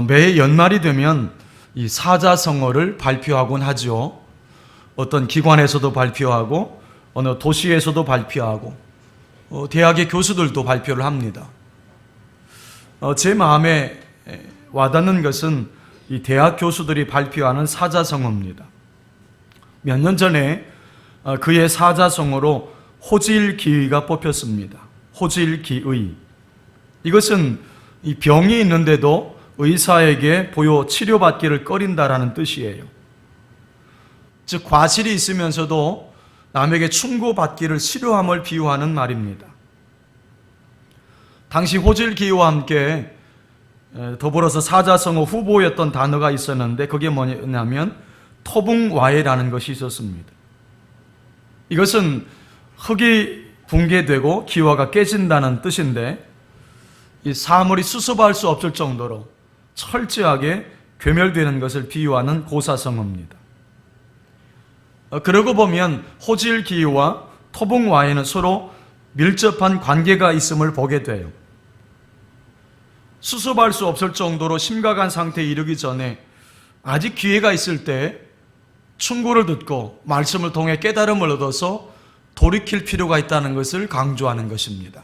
매해 연말이 되면 이 사자성어를 발표하곤 하죠. 어떤 기관에서도 발표하고 어느 도시에서도 발표하고 대학의 교수들도 발표를 합니다. 제 마음에 와닿는 것은 이 대학 교수들이 발표하는 사자성어입니다. 몇 년 전에 그의 사자성어로 호질기의가 뽑혔습니다. 호질기의. 이것은 이 병이 있는데도 의사에게 보여 치료받기를 꺼린다라는 뜻이에요. 즉 과실이 있으면서도 남에게 충고받기를 싫어함을 비유하는 말입니다. 당시 호질기의와 함께 더불어서 사자성어 후보였던 단어가 있었는데 그게 뭐냐면 토붕와해라는 것이 있었습니다. 이것은 흙이 붕괴되고 기와가 깨진다는 뜻인데 이 사물이 수습할 수 없을 정도로 철저하게 괴멸되는 것을 비유하는 고사성어입니다. 그러고 보면 호질기와 토붕와해는 서로 밀접한 관계가 있음을 보게 돼요. 수습할 수 없을 정도로 심각한 상태에 이르기 전에 아직 기회가 있을 때 충고를 듣고 말씀을 통해 깨달음을 얻어서 돌이킬 필요가 있다는 것을 강조하는 것입니다.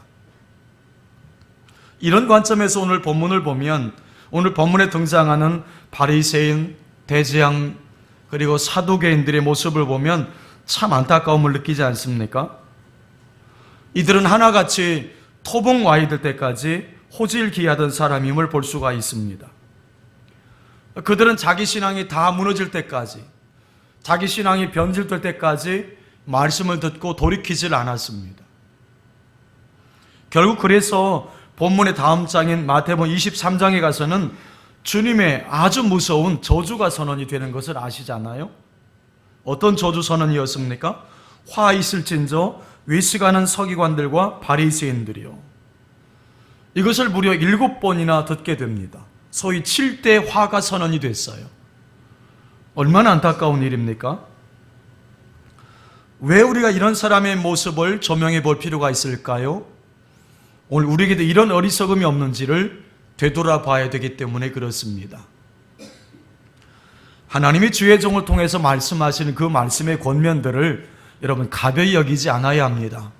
이런 관점에서 오늘 본문을 보면 오늘 본문에 등장하는 바리새인, 대제양 그리고 사두개인들의 모습을 보면 참 안타까움을 느끼지 않습니까? 이들은 하나같이 토붕와해 될 때까지 호질기하던 사람임을 볼 수가 있습니다. 그들은 자기 신앙이 다 무너질 때까지, 자기 신앙이 변질될 때까지 말씀을 듣고 돌이키질 않았습니다. 결국 그래서 본문의 다음 장인 마태복음 23장에 가서는 주님의 아주 무서운 저주가 선언이 되는 것을 아시잖아요. 어떤 저주 선언이었습니까? 화 있을진저 외식하는 서기관들과 바리새인들이요. 이것을 무려 7번이나 듣게 됩니다. 소위 7대 화가 선언이 됐어요. 얼마나 안타까운 일입니까? 왜 우리가 이런 사람의 모습을 조명해 볼 필요가 있을까요? 오늘 우리에게도 이런 어리석음이 없는지를 되돌아봐야 되기 때문에 그렇습니다. 하나님이 주의 종을 통해서 말씀하시는 그 말씀의 권면들을 여러분 가벼이 여기지 않아야 합니다.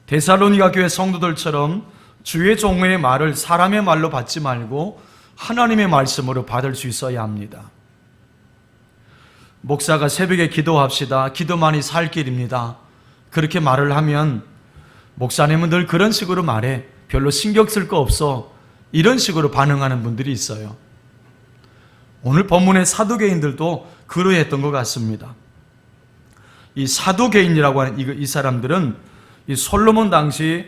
데살로니가 교회 성도들처럼 주의 종의 말을 사람의 말로 받지 말고 하나님의 말씀으로 받을 수 있어야 합니다. 목사가 새벽에 기도합시다. 기도만이 살 길입니다. 그렇게 말을 하면 목사님은 늘 그런 식으로 말해. 별로 신경 쓸 거 없어. 이런 식으로 반응하는 분들이 있어요. 오늘 본문의 사두개인들도 그러했던 것 같습니다. 이 사두개인이라고 하는 이 사람들은 이 솔로몬 당시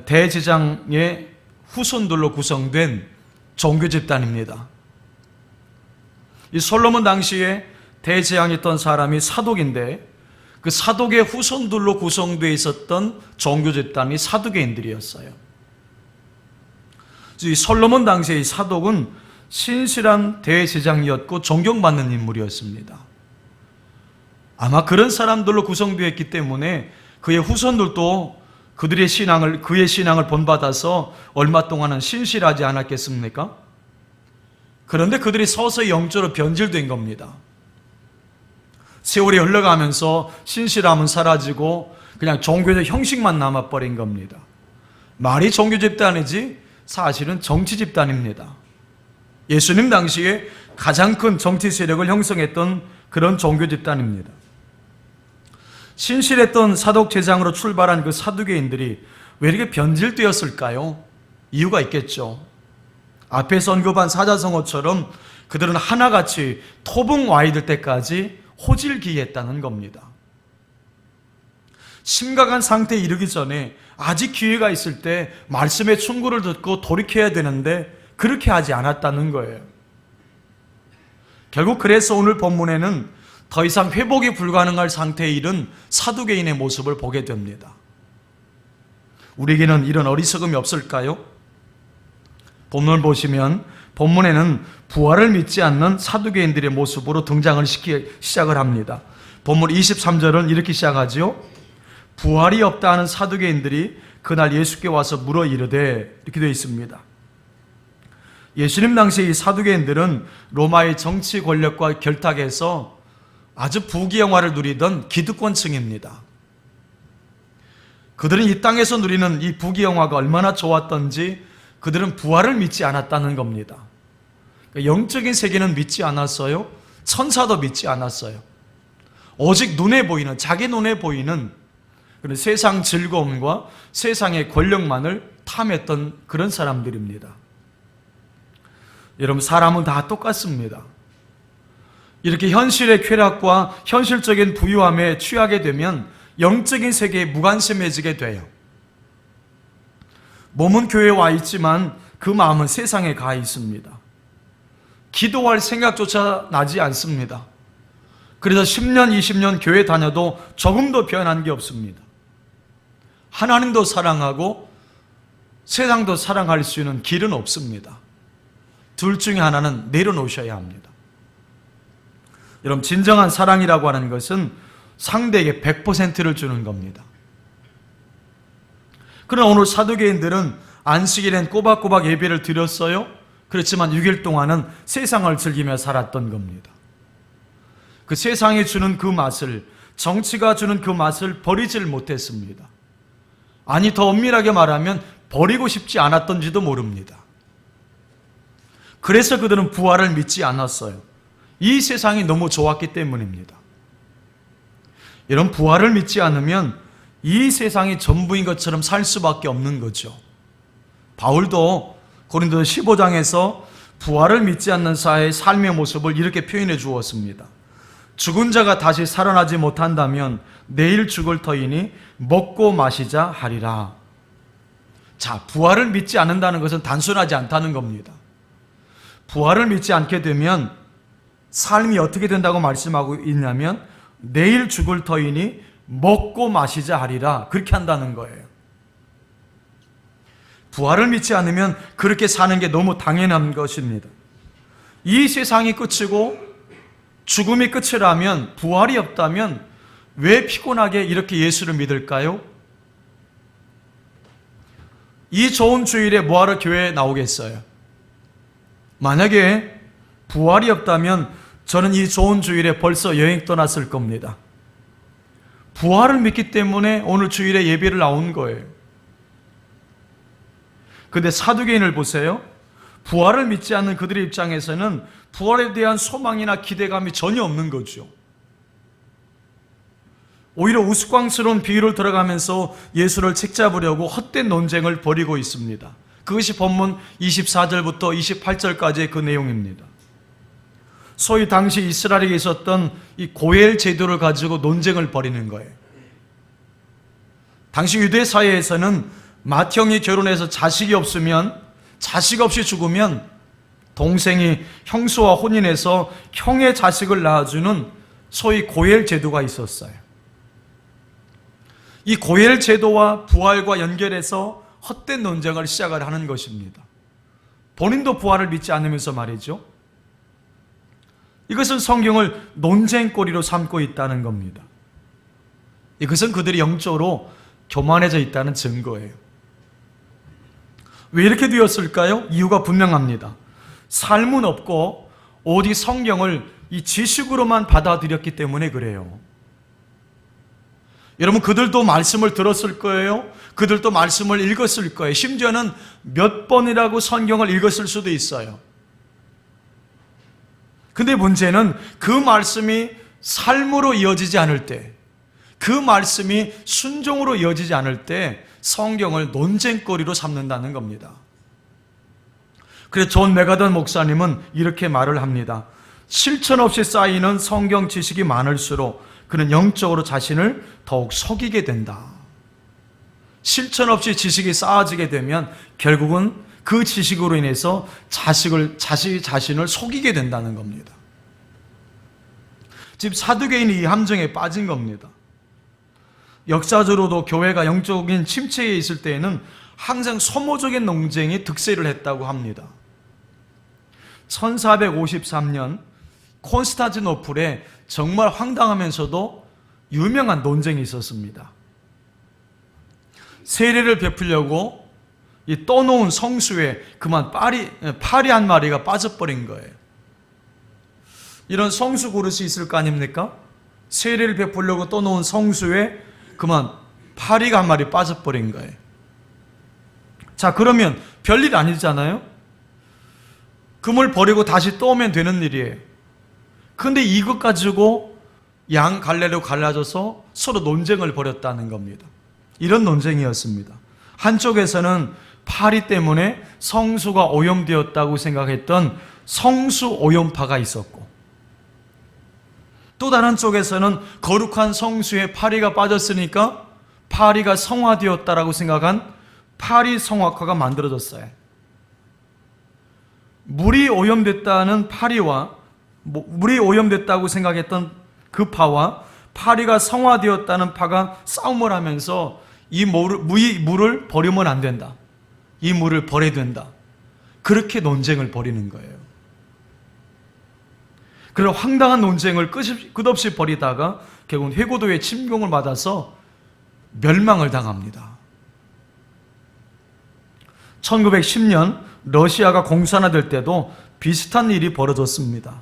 대제사장의 후손들로 구성된 종교 집단입니다. 이 솔로몬 당시에 대제사장이었던 사람이 사독인데 그 사독의 후손들로 구성되어 있었던 종교 집단이 사두개인들이었어요. 이 솔로몬 당시의 사독은 신실한 대제사장이었고 존경받는 인물이었습니다. 아마 그런 사람들로 구성되어 있기 때문에 그의 후손들도 그의 신앙을 본받아서 얼마 동안은 신실하지 않았겠습니까? 그런데 그들이 서서히 영적으로 변질된 겁니다. 세월이 흘러가면서 신실함은 사라지고 그냥 종교적 형식만 남아버린 겁니다. 말이 종교 집단이지 사실은 정치 집단입니다. 예수님 당시에 가장 큰 정치 세력을 형성했던 그런 종교 집단입니다. 신실했던 사독 제장으로 출발한 그 사두개인들이 왜 이렇게 변질되었을까요? 이유가 있겠죠. 앞에서 언급한 사자성어처럼 그들은 하나같이 토붕와해 될 때까지 호질기했다는 겁니다. 심각한 상태에 이르기 전에 아직 기회가 있을 때 말씀의 충고를 듣고 돌이켜야 되는데 그렇게 하지 않았다는 거예요. 결국 그래서 오늘 본문에는 더 이상 회복이 불가능할 상태에 이른 사두개인의 모습을 보게 됩니다. 우리에게는 이런 어리석음이 없을까요? 본문을 보시면 본문에는 부활을 믿지 않는 사두개인들의 모습으로 등장을 시작을 합니다. 본문 23절은 이렇게 시작하죠. 부활이 없다 하는 사두개인들이 그날 예수께 와서 물어 이르되 이렇게 되어 있습니다. 예수님 당시 이 사두개인들은 로마의 정치 권력과 결탁해서 아주 부귀영화를 누리던 기득권층입니다. 그들은 이 땅에서 누리는 이 부귀영화가 얼마나 좋았던지 그들은 부활을 믿지 않았다는 겁니다. 영적인 세계는 믿지 않았어요. 천사도 믿지 않았어요. 오직 눈에 보이는, 자기 눈에 보이는 그런 세상 즐거움과 세상의 권력만을 탐했던 그런 사람들입니다. 여러분, 사람은 다 똑같습니다. 이렇게 현실의 쾌락과 현실적인 부유함에 취하게 되면 영적인 세계에 무관심해지게 돼요. 몸은 교회에 와 있지만 그 마음은 세상에 가 있습니다. 기도할 생각조차 나지 않습니다. 그래서 10년, 20년 교회 다녀도 조금도 변한 게 없습니다. 하나님도 사랑하고 세상도 사랑할 수 있는 길은 없습니다. 둘 중에 하나는 내려놓으셔야 합니다. 여러분, 진정한 사랑이라고 하는 것은 상대에게 100%를 주는 겁니다. 그러나 오늘 사두개인들은 안식일엔 꼬박꼬박 예배를 드렸어요. 그렇지만 6일 동안은 세상을 즐기며 살았던 겁니다. 그 세상이 주는 그 맛을, 정치가 주는 그 맛을 버리질 못했습니다. 아니, 더 엄밀하게 말하면 버리고 싶지 않았던지도 모릅니다. 그래서 그들은 부활을 믿지 않았어요. 이 세상이 너무 좋았기 때문입니다. 이런 부활을 믿지 않으면 이 세상이 전부인 것처럼 살 수밖에 없는 거죠. 바울도 고린도서 15장에서 부활을 믿지 않는 자의 삶의 모습을 이렇게 표현해 주었습니다. 죽은 자가 다시 살아나지 못한다면 내일 죽을 터이니 먹고 마시자 하리라. 자, 부활을 믿지 않는다는 것은 단순하지 않다는 겁니다. 부활을 믿지 않게 되면 삶이 어떻게 된다고 말씀하고 있냐면 내일 죽을 터이니 먹고 마시자 하리라, 그렇게 한다는 거예요. 부활을 믿지 않으면 그렇게 사는 게 너무 당연한 것입니다. 이 세상이 끝이고 죽음이 끝이라면, 부활이 없다면 왜 피곤하게 이렇게 예수를 믿을까요? 이 좋은 주일에 뭐하러 교회에 나오겠어요? 만약에 부활이 없다면 저는 이 좋은 주일에 벌써 여행 떠났을 겁니다. 부활을 믿기 때문에 오늘 주일에 예배를 나온 거예요. 근데 사두개인을 보세요. 부활을 믿지 않는 그들의 입장에서는 부활에 대한 소망이나 기대감이 전혀 없는 거죠. 오히려 우스꽝스러운 비유를 들어가면서 예수를 책잡으려고 헛된 논쟁을 벌이고 있습니다. 그것이 본문 24절부터 28절까지의 그 내용입니다. 소위 당시 이스라엘에 있었던 이 고엘 제도를 가지고 논쟁을 벌이는 거예요. 당시 유대 사회에서는 맏형이 결혼해서 자식이 없으면, 자식 없이 죽으면 동생이 형수와 혼인해서 형의 자식을 낳아주는 소위 고엘 제도가 있었어요. 이 고엘 제도와 부활과 연결해서 헛된 논쟁을 시작을 하는 것입니다. 본인도 부활을 믿지 않으면서 말이죠. 이것은 성경을 논쟁거리로 삼고 있다는 겁니다. 이것은 그들이 영적으로 교만해져 있다는 증거예요. 왜 이렇게 되었을까요? 이유가 분명합니다. 삶은 없고 오직 성경을 이 지식으로만 받아들였기 때문에 그래요. 여러분, 그들도 말씀을 들었을 거예요. 그들도 말씀을 읽었을 거예요. 심지어는 몇 번이라고 성경을 읽었을 수도 있어요. 근데 문제는 그 말씀이 삶으로 이어지지 않을 때, 그 말씀이 순종으로 이어지지 않을 때 성경을 논쟁거리로 삼는다는 겁니다. 그래서 존 메가던 목사님은 이렇게 말을 합니다. 실천 없이 쌓이는 성경 지식이 많을수록 그는 영적으로 자신을 더욱 속이게 된다. 실천 없이 지식이 쌓아지게 되면 결국은 그 지식으로 인해서 자신을 속이게 된다는 겁니다. 지금 사두개인이 이 함정에 빠진 겁니다. 역사적으로도 교회가 영적인 침체에 있을 때에는 항상 소모적인 논쟁이 득세를 했다고 합니다. 1453년 콘스탄티노플에 정말 황당하면서도 유명한 논쟁이 있었습니다. 세례를 베풀려고 이 떠놓은 성수에 그만 파리 한 마리가 빠져버린 거예요. 이런 성수 그릇이 있을 거 아닙니까? 세례를 베풀려고 떠놓은 성수에 그만 파리가 한 마리 빠져버린 거예요. 자, 그러면 별일 아니잖아요? 금을 버리고 다시 떠오면 되는 일이에요. 근데 이것 가지고 양 갈래로 갈라져서 서로 논쟁을 벌였다는 겁니다. 이런 논쟁이었습니다. 한쪽에서는 파리 때문에 성수가 오염되었다고 생각했던 성수 오염파가 있었고, 또 다른 쪽에서는 거룩한 성수에 파리가 빠졌으니까 파리가 성화되었다라고 생각한 파리 성화파가 만들어졌어요. 물이 오염됐다는 파리와 물이 오염됐다고 생각했던 그 파와 파리가 성화되었다는 파가 싸움을 하면서 이 물을 버리면 안 된다, 이 물을 버려야 된다, 그렇게 논쟁을 벌이는 거예요. 그런 황당한 논쟁을 끝없이 벌이다가 결국은 회고도의 침공을 받아서 멸망을 당합니다. 1910년 러시아가 공산화될 때도 비슷한 일이 벌어졌습니다.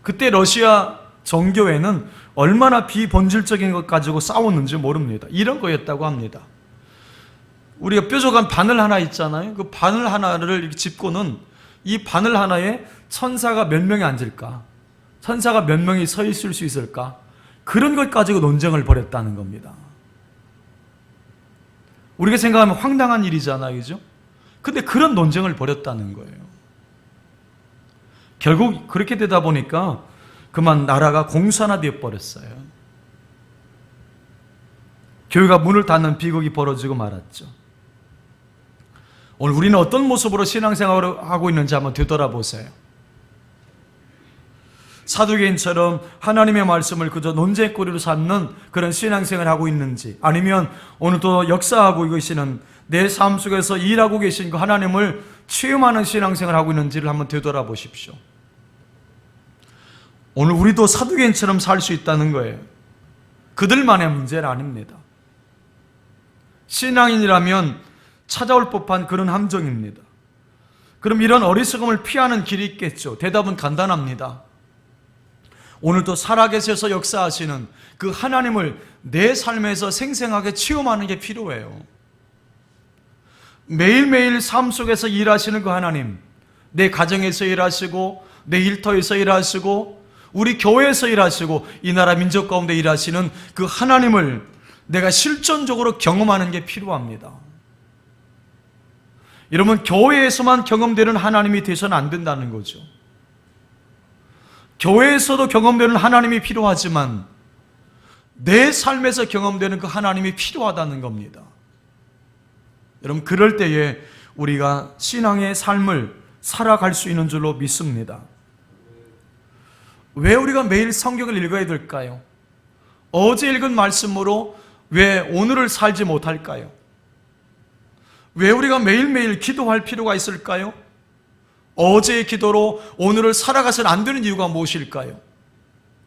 그때 러시아 정교회는 얼마나 비본질적인 것 가지고 싸웠는지 모릅니다. 이런 거였다고 합니다. 우리가 뾰족한 바늘 하나 있잖아요. 그 바늘 하나를 이렇게 짚고는 이 바늘 하나에 천사가 몇 명이 앉을까? 천사가 몇 명이 서 있을 수 있을까? 그런 것 가지고 논쟁을 벌였다는 겁니다. 우리가 생각하면 황당한 일이잖아요, 그죠? 근데 그런 논쟁을 벌였다는 거예요. 결국 그렇게 되다 보니까 그만 나라가 공산화되어 버렸어요. 교회가 문을 닫는 비극이 벌어지고 말았죠. 오늘 우리는 어떤 모습으로 신앙생활을 하고 있는지 한번 되돌아보세요. 사두개인처럼 하나님의 말씀을 그저 논쟁거리로 삼는 그런 신앙생활을 하고 있는지, 아니면 오늘도 역사하고 계시는 내 삶 속에서 일하고 계신 그 하나님을 체험하는 신앙생활을 하고 있는지를 한번 되돌아보십시오. 오늘 우리도 사두개인처럼 살 수 있다는 거예요. 그들만의 문제는 아닙니다. 신앙인이라면 찾아올 법한 그런 함정입니다. 그럼 이런 어리석음을 피하는 길이 있겠죠. 대답은 간단합니다. 오늘도 살아계셔서 역사하시는 그 하나님을 내 삶에서 생생하게 체험하는 게 필요해요. 매일매일 삶 속에서 일하시는 그 하나님, 내 가정에서 일하시고 내 일터에서 일하시고 우리 교회에서 일하시고 이 나라 민족 가운데 일하시는 그 하나님을 내가 실존적으로 경험하는 게 필요합니다. 여러분, 교회에서만 경험되는 하나님이 되서는 안 된다는 거죠. 교회에서도 경험되는 하나님이 필요하지만 내 삶에서 경험되는 그 하나님이 필요하다는 겁니다. 여러분, 그럴 때에 우리가 신앙의 삶을 살아갈 수 있는 줄로 믿습니다. 왜 우리가 매일 성경을 읽어야 될까요? 어제 읽은 말씀으로 왜 오늘을 살지 못할까요? 왜 우리가 매일매일 기도할 필요가 있을까요? 어제의 기도로 오늘을 살아가서는 안 되는 이유가 무엇일까요?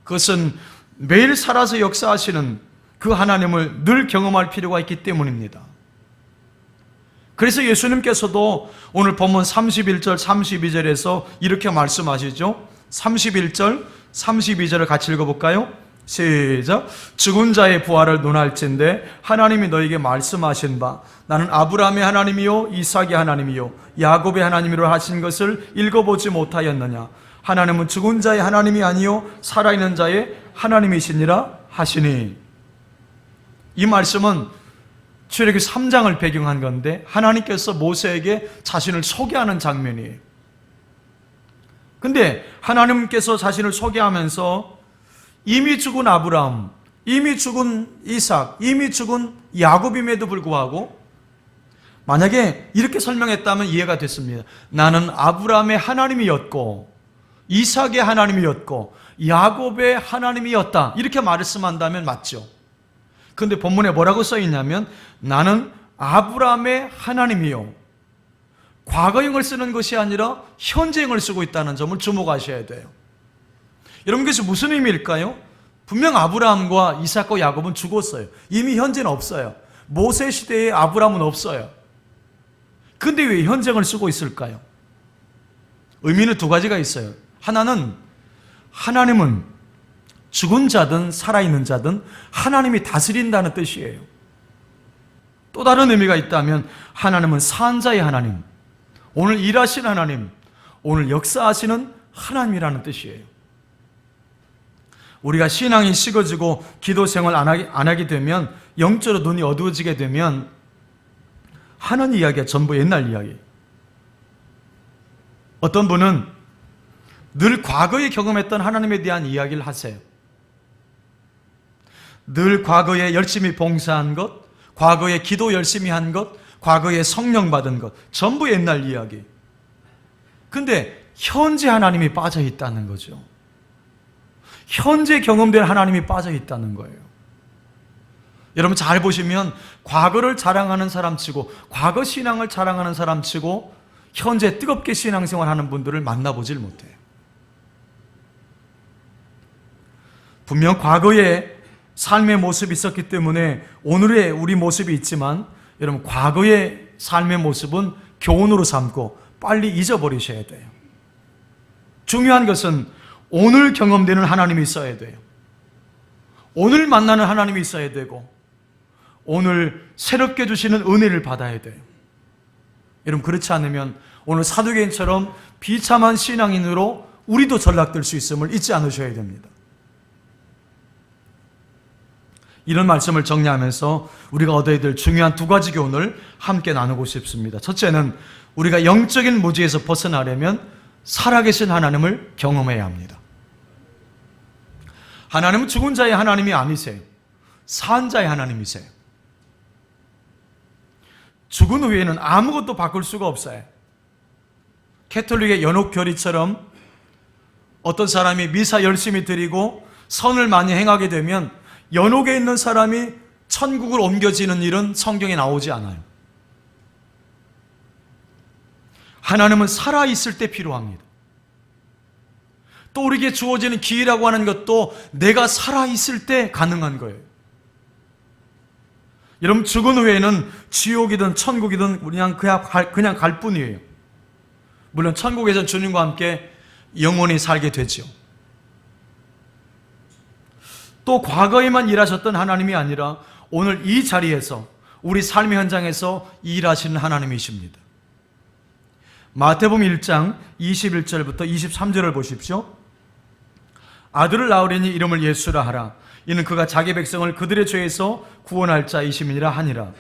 그것은 매일 살아서 역사하시는 그 하나님을 늘 경험할 필요가 있기 때문입니다. 그래서 예수님께서도 오늘 본문 31절, 32절에서 이렇게 말씀하시죠. 31절, 32절을 같이 읽어볼까요? 시작. 죽은 자의 부활을 논할진대 하나님이 너에게 말씀하신 바 나는 아브라함의 하나님이요 이삭의 하나님이요 야곱의 하나님이라 하신 것을 읽어보지 못하였느냐. 하나님은 죽은 자의 하나님이 아니요 살아있는 자의 하나님이시니라 하시니. 이 말씀은 출애굽기 3장을 배경한 건데 하나님께서 모세에게 자신을 소개하는 장면이에요. 근데 하나님께서 자신을 소개하면서 이미 죽은 아브라함, 이미 죽은 이삭, 이미 죽은 야곱임에도 불구하고 만약에 이렇게 설명했다면 이해가 됐습니다. 나는 아브라함의 하나님이었고 이삭의 하나님이었고 야곱의 하나님이었다, 이렇게 말씀한다면 맞죠. 그런데 본문에 뭐라고 써있냐면 나는 아브라함의 하나님이요, 과거형을 쓰는 것이 아니라 현재형을 쓰고 있다는 점을 주목하셔야 돼요. 여러분, 그것이 무슨 의미일까요? 분명 아브라함과 이삭과 야곱은 죽었어요. 이미 현재는 없어요. 모세 시대에 아브라함은 없어요. 근데 왜 현재형을 쓰고 있을까요? 의미는 두 가지가 있어요. 하나는 하나님은 죽은 자든 살아있는 자든 하나님이 다스린다는 뜻이에요. 또 다른 의미가 있다면 하나님은 산자의 하나님, 오늘 일하시는 하나님, 오늘 역사하시는 하나님이라는 뜻이에요. 우리가 신앙이 식어지고 기도 생활 안 하게 되면, 영적으로 눈이 어두워지게 되면 하는 이야기가 전부 옛날 이야기. 어떤 분은 늘 과거에 경험했던 하나님에 대한 이야기를 하세요. 늘 과거에 열심히 봉사한 것, 과거에 기도 열심히 한 것, 과거에 성령 받은 것, 전부 옛날 이야기. 근데 현재 하나님이 빠져 있다는 거죠. 현재 경험된 하나님이 빠져 있다는 거예요. 여러분 잘 보시면 과거를 자랑하는 사람치고, 과거 신앙을 자랑하는 사람치고 현재 뜨겁게 신앙생활하는 분들을 만나보질 못해요. 분명 과거에 삶의 모습이 있었기 때문에 오늘의 우리 모습이 있지만, 여러분 과거의 삶의 모습은 교훈으로 삼고 빨리 잊어버리셔야 돼요. 중요한 것은 오늘 경험되는 하나님이 있어야 돼요. 오늘 만나는 하나님이 있어야 되고, 오늘 새롭게 주시는 은혜를 받아야 돼요. 여러분 그렇지 않으면 오늘 사두개인처럼 비참한 신앙인으로 우리도 전락될 수 있음을 잊지 않으셔야 됩니다. 이런 말씀을 정리하면서 우리가 얻어야 될 중요한 두 가지 교훈을 함께 나누고 싶습니다. 첫째는 우리가 영적인 무지에서 벗어나려면 살아계신 하나님을 경험해야 합니다. 하나님은 죽은 자의 하나님이 아니세요. 산 자의 하나님이세요. 죽은 후에는 아무것도 바꿀 수가 없어요. 캐톨릭의 연옥교리처럼 어떤 사람이 미사 열심히 드리고 선을 많이 행하게 되면 연옥에 있는 사람이 천국을 옮겨지는 일은 성경에 나오지 않아요. 하나님은 살아있을 때 필요합니다. 또 우리에게 주어지는 기회라고 하는 것도 내가 살아있을 때 가능한 거예요. 여러분 죽은 후에는 지옥이든 천국이든 그냥 갈 뿐이에요. 물론 천국에서는 주님과 함께 영원히 살게 되죠. 또 과거에만 일하셨던 하나님이 아니라 오늘 이 자리에서 우리 삶의 현장에서 일하시는 하나님이십니다. 마태복음 1장 21절부터 23절을 보십시오. 아들을 낳으려니 이름을 예수라 하라. 이는 그가 자기 백성을 그들의 죄에서 구원할 자이심이니라 하니라.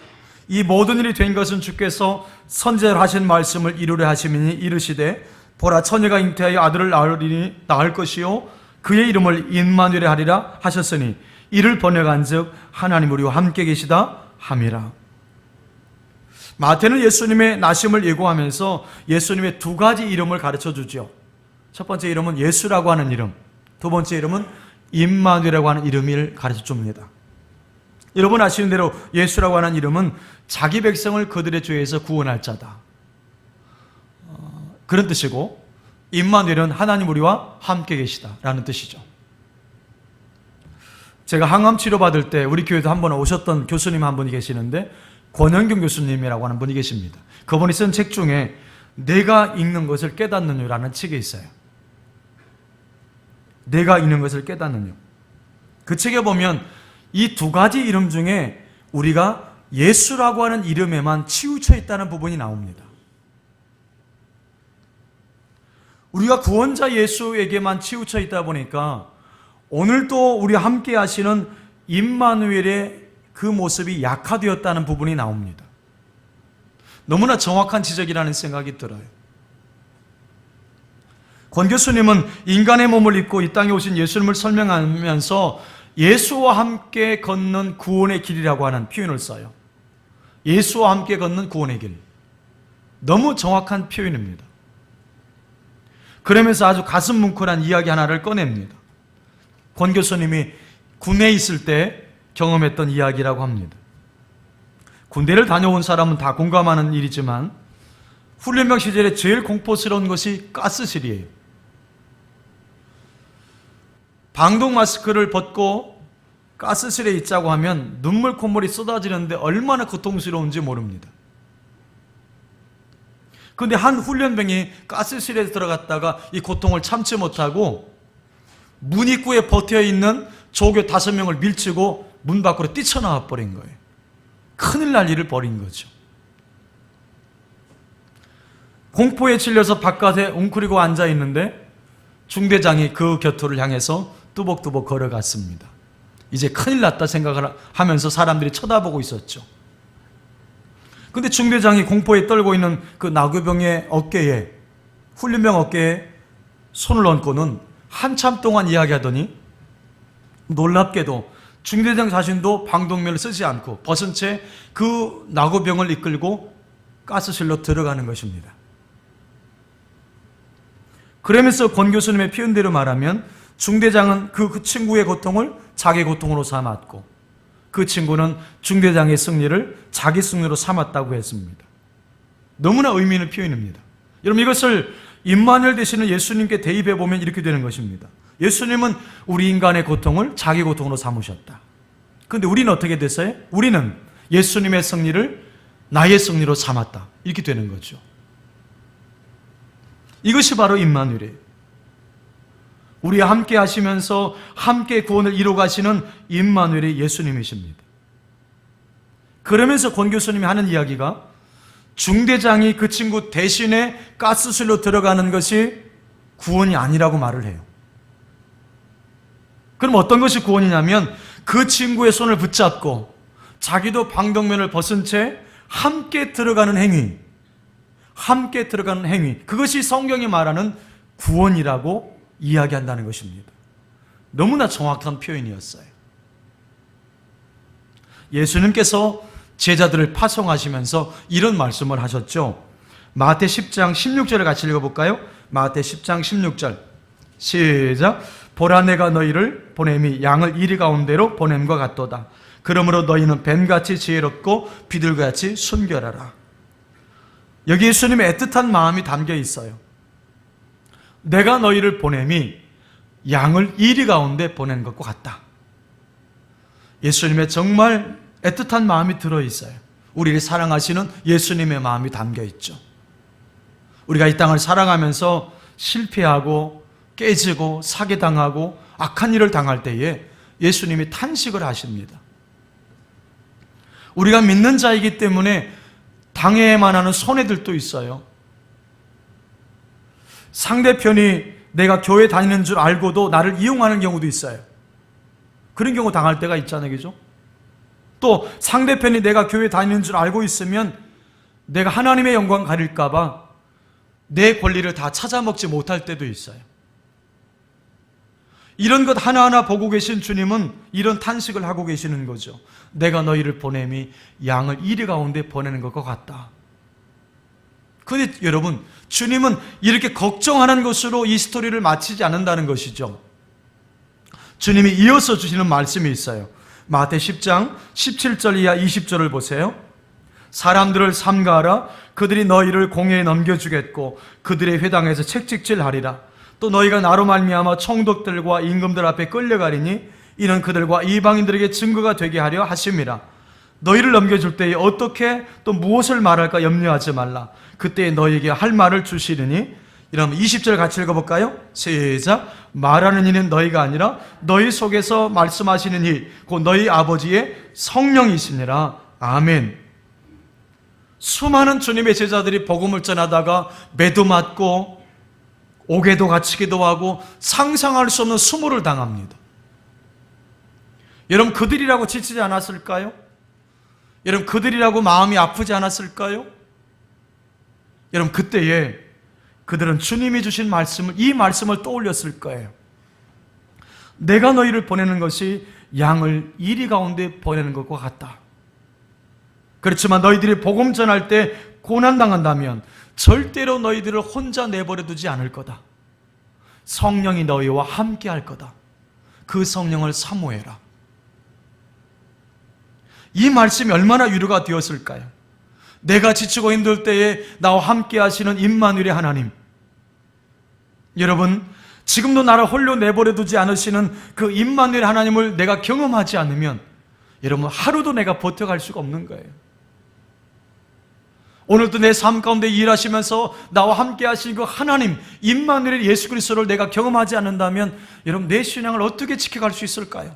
이 모든 일이 된 것은 주께서 선지자로 하신 말씀을 이루려 하심이니 이르시되 보라 처녀가 잉태하여 아들을 낳으리니 낳을 것이요 그의 이름을 임마누엘 하리라 하셨으니 이를 번역한즉 하나님 우리와 함께 계시다 함이라. 마태는 예수님의 나심을 예고하면서 예수님의 두 가지 이름을 가르쳐 주죠. 첫 번째 이름은 예수라고 하는 이름, 두 번째 이름은 임마누엘이라고 하는 이름을 가르쳐 줍니다. 여러분 아시는 대로 예수라고 하는 이름은 자기 백성을 그들의 죄에서 구원할 자다, 그런 뜻이고, 임마누엘은 하나님 우리와 함께 계시다라는 뜻이죠. 제가 항암 치료받을 때 우리 교회도 한 번 오셨던 교수님 한 분이 계시는데 권영경 교수님이라고 하는 분이 계십니다. 그분이 쓴 책 중에 내가 읽는 것을 깨닫는 이유라는 책이 있어요. 내가 읽는 것을 깨닫는 이유. 그 책에 보면 이 두 가지 이름 중에 우리가 예수라고 하는 이름에만 치우쳐 있다는 부분이 나옵니다. 우리가 구원자 예수에게만 치우쳐 있다 보니까 오늘도 우리와 함께 하시는 임마누엘의 그 모습이 약화되었다는 부분이 나옵니다. 너무나 정확한 지적이라는 생각이 들어요. 권 교수님은 인간의 몸을 입고 이 땅에 오신 예수님을 설명하면서 예수와 함께 걷는 구원의 길이라고 하는 표현을 써요. 예수와 함께 걷는 구원의 길. 너무 정확한 표현입니다. 그러면서 아주 가슴 뭉클한 이야기 하나를 꺼냅니다. 권 교수님이 군에 있을 때 경험했던 이야기라고 합니다. 군대를 다녀온 사람은 다 공감하는 일이지만 훈련병 시절에 제일 공포스러운 것이 가스실이에요. 방독 마스크를 벗고 가스실에 있자고 하면 눈물 콧물이 쏟아지는데 얼마나 고통스러운지 모릅니다. 근데 한 훈련병이 가스실에 들어갔다가 이 고통을 참지 못하고 문 입구에 버텨 있는 조교 5명을 밀치고 문 밖으로 뛰쳐나와 버린 거예요. 큰일 날 일을 벌인 거죠. 공포에 질려서 바깥에 웅크리고 앉아 있는데 중대장이 그 곁을 향해서 뚜벅뚜벅 걸어갔습니다. 이제 큰일 났다 생각을 하면서 사람들이 쳐다보고 있었죠. 근데 중대장이 공포에 떨고 있는 그 나그병의 어깨에, 훈련병 어깨에 손을 얹고는 한참 동안 이야기하더니 놀랍게도 중대장 자신도 방독면을 쓰지 않고 벗은 채 그 나그병을 이끌고 가스실로 들어가는 것입니다. 그러면서 권 교수님의 표현대로 말하면 중대장은 그 친구의 고통을 자기 고통으로 삼았고 그 친구는 중대장의 승리를 자기 승리로 삼았다고 했습니다. 너무나 의미 있는 표현입니다. 여러분, 이것을 임마누엘 되시는 예수님께 대입해 보면 이렇게 되는 것입니다. 예수님은 우리 인간의 고통을 자기 고통으로 삼으셨다. 그런데 우리는 어떻게 됐어요? 우리는 예수님의 승리를 나의 승리로 삼았다. 이렇게 되는 거죠. 이것이 바로 임마누엘이에요. 우리와 함께 하시면서 함께 구원을 이루어 가시는 임마누엘이 예수님이십니다. 그러면서 권 교수님이 하는 이야기가 중대장이 그 친구 대신에 가스실로 들어가는 것이 구원이 아니라고 말을 해요. 그럼 어떤 것이 구원이냐면 그 친구의 손을 붙잡고 자기도 방독면을 벗은 채 함께 들어가는 행위, 함께 들어가는 행위, 그것이 성경이 말하는 구원이라고 이야기한다는 것입니다. 너무나 정확한 표현이었어요. 예수님께서 제자들을 파송하시면서 이런 말씀을 하셨죠. 마태 10장 16절을 같이 읽어볼까요? 마태 10장 16절 시작. 보라, 내가 너희를 보냄이 양을 이리 가운데로 보냄과 같도다. 그러므로 너희는 뱀같이 지혜롭고 비둘기같이 순결하라. 여기 예수님의 애틋한 마음이 담겨 있어요. 내가 너희를 보냄이 양을 이리 가운데 보낸 것과 같다. 예수님의 정말 애틋한 마음이 들어있어요. 우리를 사랑하시는 예수님의 마음이 담겨 있죠. 우리가 이 땅을 살아가면서 실패하고 깨지고 사기당하고 악한 일을 당할 때에 예수님이 탄식을 하십니다. 우리가 믿는 자이기 때문에 당해야만 하는 손해들도 있어요. 상대편이 내가 교회 다니는 줄 알고도 나를 이용하는 경우도 있어요. 그런 경우 당할 때가 있잖아요. 그죠? 또 상대편이 내가 교회 다니는 줄 알고 있으면 내가 하나님의 영광 가릴까 봐 내 권리를 다 찾아먹지 못할 때도 있어요. 이런 것 하나하나 보고 계신 주님은 이런 탄식을 하고 계시는 거죠. 내가 너희를 보냄이 양을 이리 가운데 보내는 것과 같다. 그런데 여러분, 주님은 이렇게 걱정하는 것으로 이 스토리를 마치지 않는다는 것이죠. 주님이 이어서 주시는 말씀이 있어요. 마태 10장 17절 이하 20절을 보세요. 사람들을 삼가하라. 그들이 너희를 공회에 넘겨주겠고 그들의 회당에서 책찍질하리라. 또 너희가 나로 말미암아 총독들과 임금들 앞에 끌려가리니 이는 그들과 이방인들에게 증거가 되게 하려 하심이라. 너희를 넘겨줄 때에 어떻게 또 무엇을 말할까 염려하지 말라. 그때에 너희에게 할 말을 주시리니. 이러면 20절 같이 읽어볼까요? 시작. 말하는 이는 너희가 아니라 너희 속에서 말씀하시는 이 곧 너희 아버지의 성령이시니라. 아멘. 수많은 주님의 제자들이 복음을 전하다가 매도 맞고 옥에도 갇히기도 하고 상상할 수 없는 수모를 당합니다. 여러분, 그들이라고 지치지 않았을까요? 여러분, 그들이라고 마음이 아프지 않았을까요? 여러분, 그때에 그들은 주님이 주신 말씀을, 이 말씀을 떠올렸을 거예요. 내가 너희를 보내는 것이 양을 이리 가운데 보내는 것과 같다. 그렇지만 너희들이 복음 전할 때 고난당한다면 절대로 너희들을 혼자 내버려 두지 않을 거다. 성령이 너희와 함께 할 거다. 그 성령을 사모해라. 이 말씀이 얼마나 위로가 되었을까요? 내가 지치고 힘들 때에 나와 함께 하시는 임마누엘의 하나님. 여러분, 지금도 나를 홀로 내버려 두지 않으시는 그 임마누엘 하나님을 내가 경험하지 않으면 여러분, 하루도 내가 버텨갈 수가 없는 거예요. 오늘도 내 삶 가운데 일하시면서 나와 함께 하신 그 하나님 임마누엘 예수 그리스도를 내가 경험하지 않는다면 여러분 내 신앙을 어떻게 지켜갈 수 있을까요?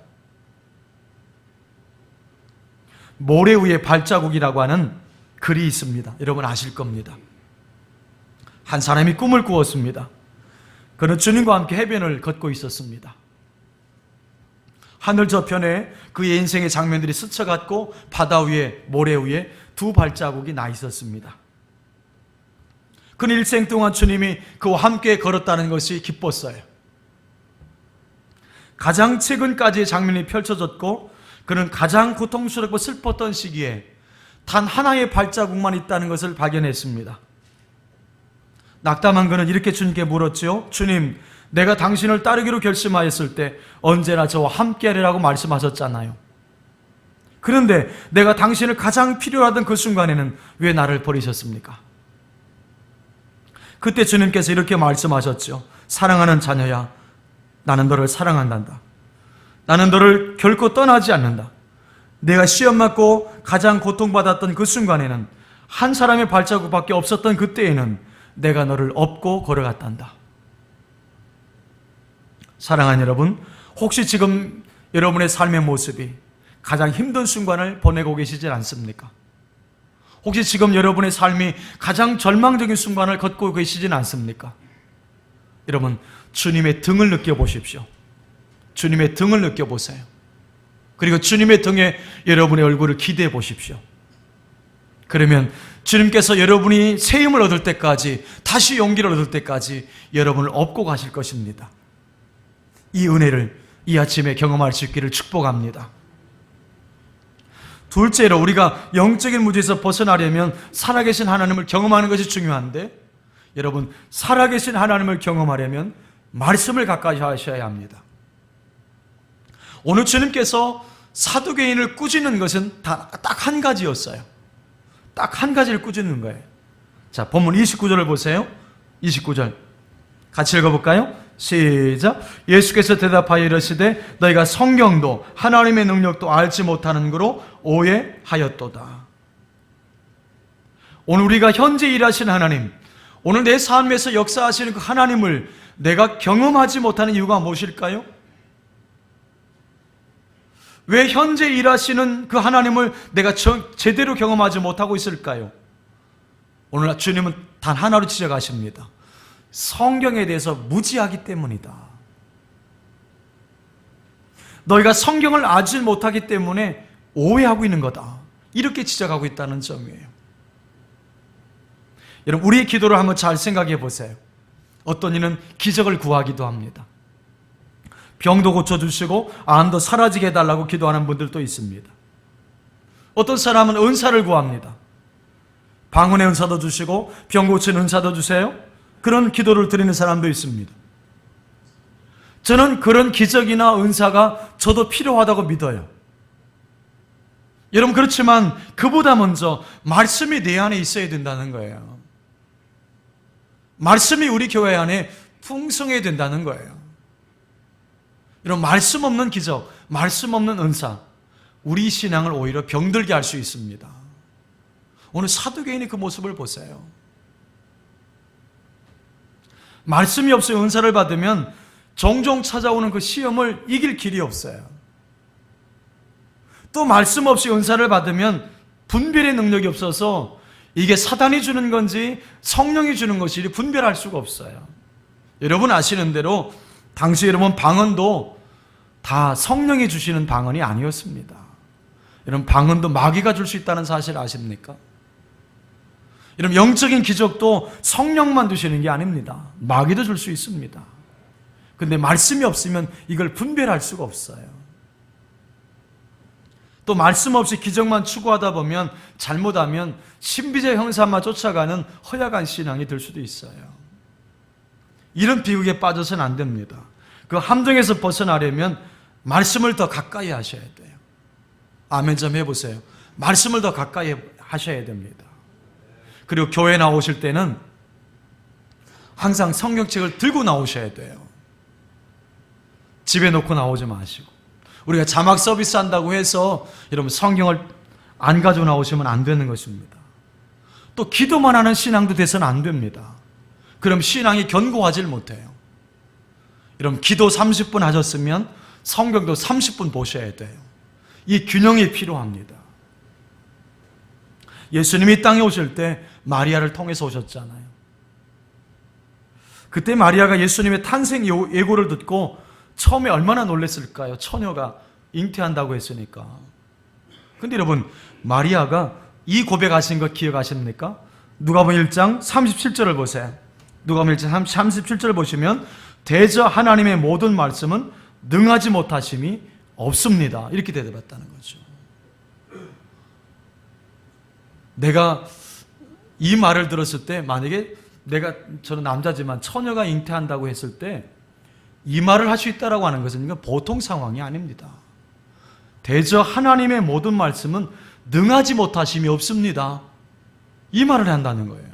모래 위에 발자국이라고 하는 글이 있습니다. 여러분 아실 겁니다. 한 사람이 꿈을 꾸었습니다. 그는 주님과 함께 해변을 걷고 있었습니다. 하늘 저편에 그의 인생의 장면들이 스쳐갔고 바다 위에 모래 위에 두 발자국이 나 있었습니다. 그는 일생 동안 주님이 그와 함께 걸었다는 것이 기뻤어요. 가장 최근까지의 장면이 펼쳐졌고 그는 가장 고통스럽고 슬펐던 시기에 단 하나의 발자국만 있다는 것을 발견했습니다. 낙담한 그는 이렇게 주님께 물었지요. 주님, 내가 당신을 따르기로 결심하였을 때 언제나 저와 함께하리라고 말씀하셨잖아요. 그런데 내가 당신을 가장 필요로 하던 그 순간에는 왜 나를 버리셨습니까? 그때 주님께서 이렇게 말씀하셨죠. 사랑하는 자녀야, 나는 너를 사랑한단다. 나는 너를 결코 떠나지 않는다. 내가 시험 맞고 가장 고통받았던 그 순간에는 한 사람의 발자국밖에 없었던 그때에는 내가 너를 업고 걸어갔단다. 사랑하는 여러분, 혹시 지금 여러분의 삶의 모습이 가장 힘든 순간을 보내고 계시지 않습니까? 혹시 지금 여러분의 삶이 가장 절망적인 순간을 걷고 계시진 않습니까? 여러분, 주님의 등을 느껴보십시오. 주님의 등을 느껴보세요. 그리고 주님의 등에 여러분의 얼굴을 기대해 보십시오. 그러면 주님께서 여러분이 새 힘을 얻을 때까지, 다시 용기를 얻을 때까지 여러분을 업고 가실 것입니다. 이 은혜를 이 아침에 경험할 수 있기를 축복합니다. 둘째로 우리가 영적인 무지에서 벗어나려면 살아계신 하나님을 경험하는 것이 중요한데, 여러분 살아계신 하나님을 경험하려면 말씀을 가까이 하셔야 합니다. 오늘 주님께서 사두개인을 꾸짖는 것은 딱 한 가지였어요. 딱 한 가지를 꾸짖는 거예요. 자, 본문 29절을 보세요. 29절 같이 읽어볼까요? 시작. 예수께서 대답하여 이르시되 너희가 성경도 하나님의 능력도 알지 못하는 거로 오해하였도다. 오늘 우리가 현재 일하시는 하나님, 오늘 내 삶에서 역사하시는 그 하나님을 내가 경험하지 못하는 이유가 무엇일까요? 왜 현재 일하시는 그 하나님을 내가 제대로 경험하지 못하고 있을까요? 오늘 주님은 단 하나로 지적하십니다. 성경에 대해서 무지하기 때문이다. 너희가 성경을 알지 못하기 때문에 오해하고 있는 거다. 이렇게 지적하고 있다는 점이에요. 여러분, 우리의 기도를 한번 잘 생각해 보세요. 어떤 이는 기적을 구하기도 합니다. 병도 고쳐주시고 암도 사라지게 해달라고 기도하는 분들도 있습니다. 어떤 사람은 은사를 구합니다. 방언의 은사도 주시고 병 고치는 은사도 주세요. 그런 기도를 드리는 사람도 있습니다. 저는 그런 기적이나 은사가 저도 필요하다고 믿어요. 여러분, 그렇지만 그보다 먼저 말씀이 내 안에 있어야 된다는 거예요. 말씀이 우리 교회 안에 풍성해야 된다는 거예요. 이런 말씀 없는 기적, 말씀 없는 은사, 우리 신앙을 오히려 병들게 할 수 있습니다. 오늘 사두개인이 그 모습을 보세요. 말씀이 없어요. 은사를 받으면 종종 찾아오는 그 시험을 이길 길이 없어요. 또 말씀 없이 은사를 받으면 분별의 능력이 없어서 이게 사단이 주는 건지 성령이 주는 것인지 분별할 수가 없어요. 여러분 아시는 대로 당시 여러분 방언도 다 성령이 주시는 방언이 아니었습니다. 여러분, 방언도 마귀가 줄 수 있다는 사실 아십니까? 여러분, 영적인 기적도 성령만 주시는 게 아닙니다. 마귀도 줄 수 있습니다. 그런데 말씀이 없으면 이걸 분별할 수가 없어요. 또 말씀 없이 기적만 추구하다 보면 잘못하면 신비적 형상만 쫓아가는 허약한 신앙이 될 수도 있어요. 이런 비극에 빠져서는 안 됩니다. 그 함정에서 벗어나려면 말씀을 더 가까이 하셔야 돼요. 아멘 좀 해보세요. 말씀을 더 가까이 하셔야 됩니다. 그리고 교회 나오실 때는 항상 성경책을 들고 나오셔야 돼요. 집에 놓고 나오지 마시고. 우리가 자막 서비스 한다고 해서 여러분 성경을 안 가지고 나오시면 안 되는 것입니다. 또 기도만 하는 신앙도 돼서는 안 됩니다. 그럼 신앙이 견고하질 못해요. 여러분, 기도 30분 하셨으면 성경도 30분 보셔야 돼요. 이 균형이 필요합니다. 예수님이 땅에 오실 때 마리아를 통해서 오셨잖아요. 그때 마리아가 예수님의 탄생 예고를 듣고 처음에 얼마나 놀랐을까요? 처녀가 잉태한다고 했으니까. 근데 여러분, 마리아가 이 고백하신 거 기억하십니까? 누가복음 1장 37절을 보세요. 누가복음 1장 37절을 보시면 대저 하나님의 모든 말씀은 능하지 못하심이 없습니다. 이렇게 대답했다는 거죠. 내가 이 말을 들었을 때, 만약에 저는 남자지만 처녀가 잉태한다고 했을 때 이 말을 할 수 있다라고 하는 것은 이건 보통 상황이 아닙니다. 대저 하나님의 모든 말씀은 능하지 못하심이 없습니다. 이 말을 한다는 거예요.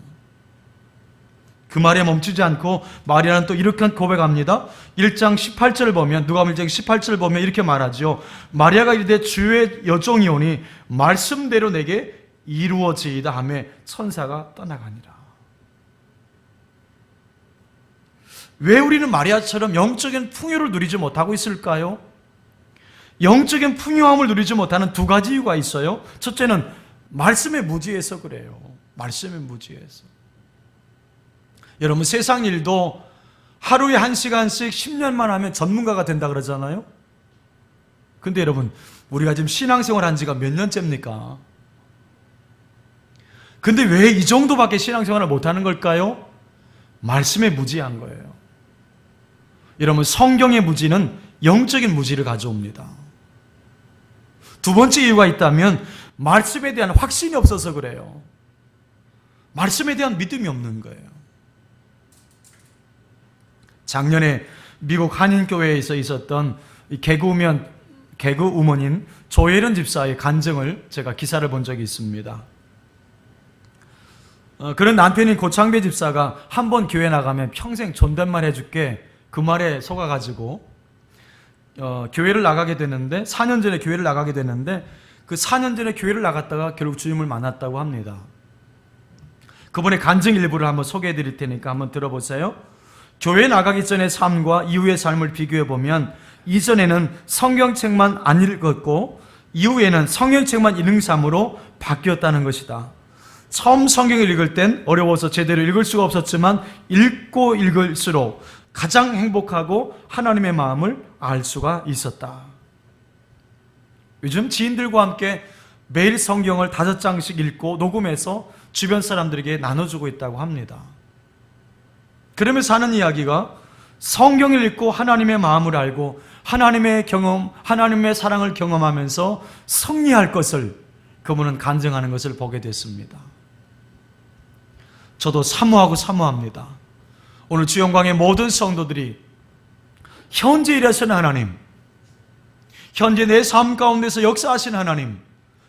그 말에 멈추지 않고 마리아는 또 이렇게 고백합니다. 1장 18절을 보면, 누가복음 1장 18절을 보면 이렇게 말하죠. 마리아가 이르되 주의 여종이오니 말씀대로 내게 이루어지이다 하며 천사가 떠나가니라. 왜 우리는 마리아처럼 영적인 풍요를 누리지 못하고 있을까요? 영적인 풍요함을 누리지 못하는 두 가지 이유가 있어요. 첫째는 말씀에 무지해서 그래요. 말씀에 무지해서. 여러분, 세상 일도 하루에 1시간씩 10년만 하면 전문가가 된다 그러잖아요. 근데 여러분, 우리가 지금 신앙생활 한 지가 몇 년째입니까? 근데 왜 이 정도밖에 신앙생활을 못하는 걸까요? 말씀에 무지한 거예요. 여러분, 성경의 무지는 영적인 무지를 가져옵니다. 두 번째 이유가 있다면 말씀에 대한 확신이 없어서 그래요. 말씀에 대한 믿음이 없는 거예요. 작년에 미국 한인교회에서 있었던 개그우먼인 조혜련 집사의 간증을 제가 기사를 본 적이 있습니다. 그런 남편인 고창배 집사가 한 번 교회 나가면 평생 존댓말 해줄게, 그 말에 속아가지고 교회를 나가게 되는데, 4년 전에 교회를 나가게 되는데, 그 4년 전에 교회를 나갔다가 결국 주님을 만났다고 합니다. 그분의 간증 일부를 한번 소개해 드릴 테니까 한번 들어보세요. 교회 나가기 전의 삶과 이후의 삶을 비교해 보면, 이전에는 성경책만 안 읽었고 이후에는 성경책만 읽는 삶으로 바뀌었다는 것이다. 처음 성경을 읽을 땐 어려워서 제대로 읽을 수가 없었지만 읽고 읽을수록 가장 행복하고 하나님의 마음을 알 수가 있었다. 요즘 지인들과 함께 매일 성경을 5장씩 읽고 녹음해서 주변 사람들에게 나눠주고 있다고 합니다. 그러면서 하는 이야기가, 성경을 읽고 하나님의 마음을 알고 하나님의 경험, 하나님의 사랑을 경험하면서 승리할 것을 그분은 간증하는 것을 보게 됐습니다. 저도 사모합니다. 오늘 주영광의 모든 성도들이 현재 일하시는 하나님, 현재 내 삶 가운데서 역사하신 하나님,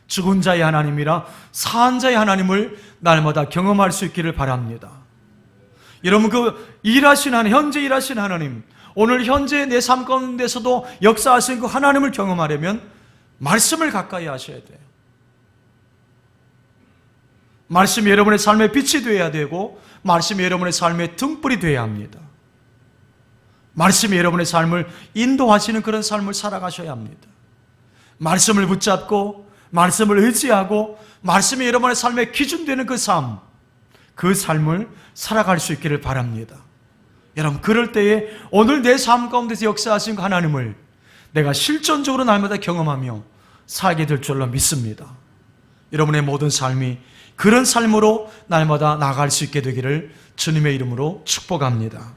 죽은 자의 하나님이라 산 자의 하나님을 날마다 경험할 수 있기를 바랍니다. 여러분, 그 일하신 하나님, 현재 일하신 하나님, 오늘 현재 내 삶 가운데서도 역사하신 그 하나님을 경험하려면 말씀을 가까이 하셔야 돼요. 말씀이 여러분의 삶의 빛이 되어야 되고, 말씀이 여러분의 삶의 등불이 되어야 합니다. 말씀이 여러분의 삶을 인도하시는 그런 삶을 살아가셔야 합니다. 말씀을 붙잡고 말씀을 의지하고 말씀이 여러분의 삶의 기준 되는 그 삶, 그 삶을 살아갈 수 있기를 바랍니다. 여러분, 그럴 때에 오늘 내 삶 가운데서 역사하신 그 하나님을 내가 실존적으로 날마다 경험하며 살게 될 줄로 믿습니다. 여러분의 모든 삶이 그런 삶으로 날마다 나아갈 수 있게 되기를 주님의 이름으로 축복합니다.